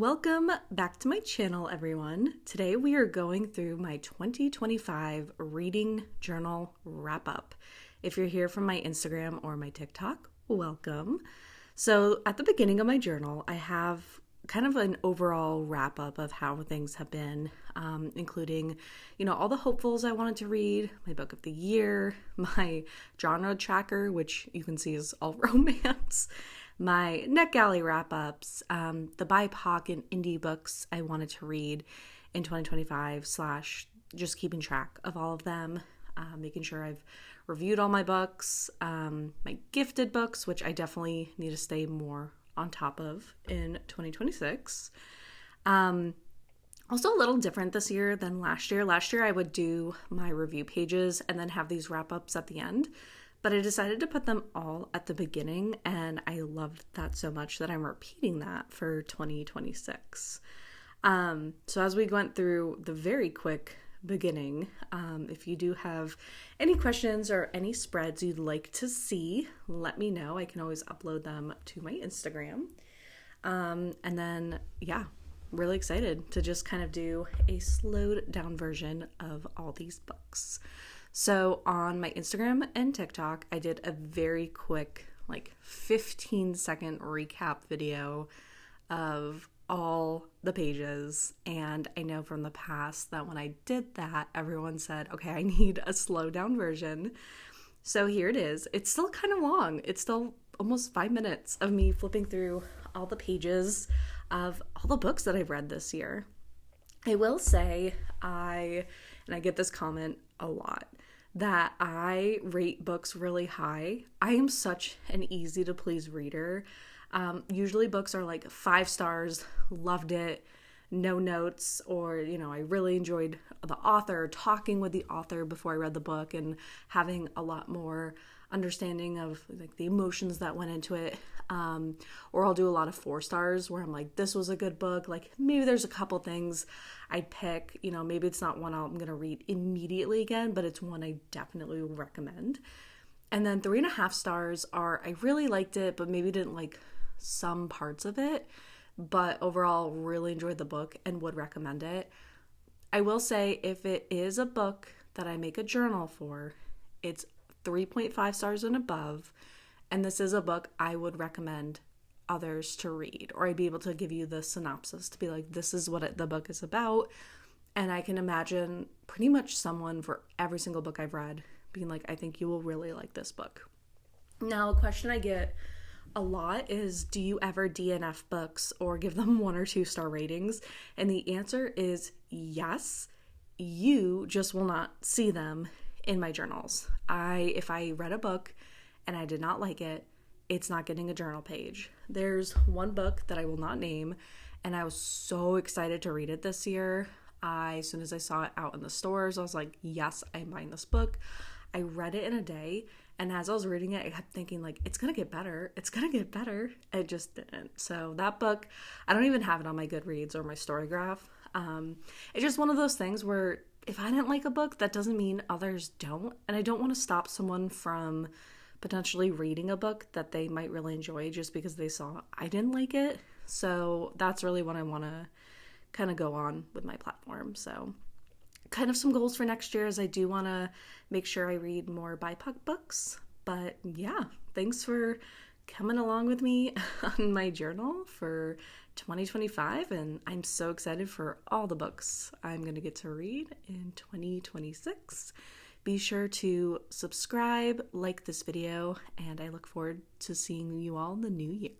Welcome back to my channel, everyone. Today we are going through my 2025 reading journal wrap-up. If you're here from my Instagram or my TikTok, welcome. So at the beginning of my journal, I have kind of an overall wrap-up of how things have been, including, all the hopefuls I wanted to read, my book of the year, my genre tracker, which you can see is all romance, my NetGalley wrap-ups, the BIPOC and indie books I wanted to read in 2025 / just keeping track of all of them, making sure I've reviewed all my books, my gifted books, which I definitely need to stay more on top of in 2026. Also a little different this year than last year. Last year I would do my review pages and then have these wrap-ups at the end. But I decided to put them all at the beginning, and I loved that so much that I'm repeating that for 2026. So as we went through the very quick beginning, if you do have any questions or any spreads you'd like to see, let me know. I can always upload them to my Instagram. And then, really excited to just kind of do a slowed down version of all these books. So on my Instagram and TikTok, I did a very quick, 15-second recap video of all the pages. And I know from the past that when I did that, everyone said, okay, I need a slowed down version. So here it is. It's still kind of long. It's still almost 5 minutes of me flipping through all the pages of all the books that I've read this year. I will say I get this comment a lot, that I rate books really high. I am such an easy to please reader. Usually books are 5 stars, loved it, no notes, or, I really enjoyed the author, talking with the author before I read the book and having a lot more understanding of the emotions that went into it. Or I'll do a lot of 4 stars where I'm like, this was a good book. Maybe there's a couple things I'd pick, maybe it's not one I'm going to read immediately again, but it's one I definitely would recommend. And then 3.5 stars are, I really liked it, but maybe didn't like some parts of it, but overall really enjoyed the book and would recommend it. I will say if it is a book that I make a journal for, it's 3.5 stars and above, and this is a book I would recommend others to read, or I'd be able to give you the synopsis to be like, this is what the book is about. And I can imagine pretty much someone for every single book I've read being like, I think you will really like this book. Now, a question I get a lot is, do you ever DNF books or give them 1 or 2 star ratings? And the answer is yes. You just will not see them in my journals. If I read a book and I did not like it, it's not getting a journal page. There's one book that I will not name, and I was so excited to read it this year. As soon as I saw it out in the stores, I was like, yes, I'm buying this book. I read it in a day, and as I was reading it, I kept thinking, it's gonna get better. It's gonna get better. It just didn't. So that book, I don't even have it on my Goodreads or my Storygraph. It's just one of those things where if I didn't like a book, that doesn't mean others don't. And I don't want to stop someone from potentially reading a book that they might really enjoy just because they saw I didn't like it. So that's really what I want to kind of go on with my platform. So kind of some goals for next year is I do want to make sure I read more BIPOC books. But yeah, thanks for coming along with me on my journal for 2025, and I'm so excited for all the books I'm going to get to read in 2026. Be sure to subscribe, like this video, and I look forward to seeing you all in the new year.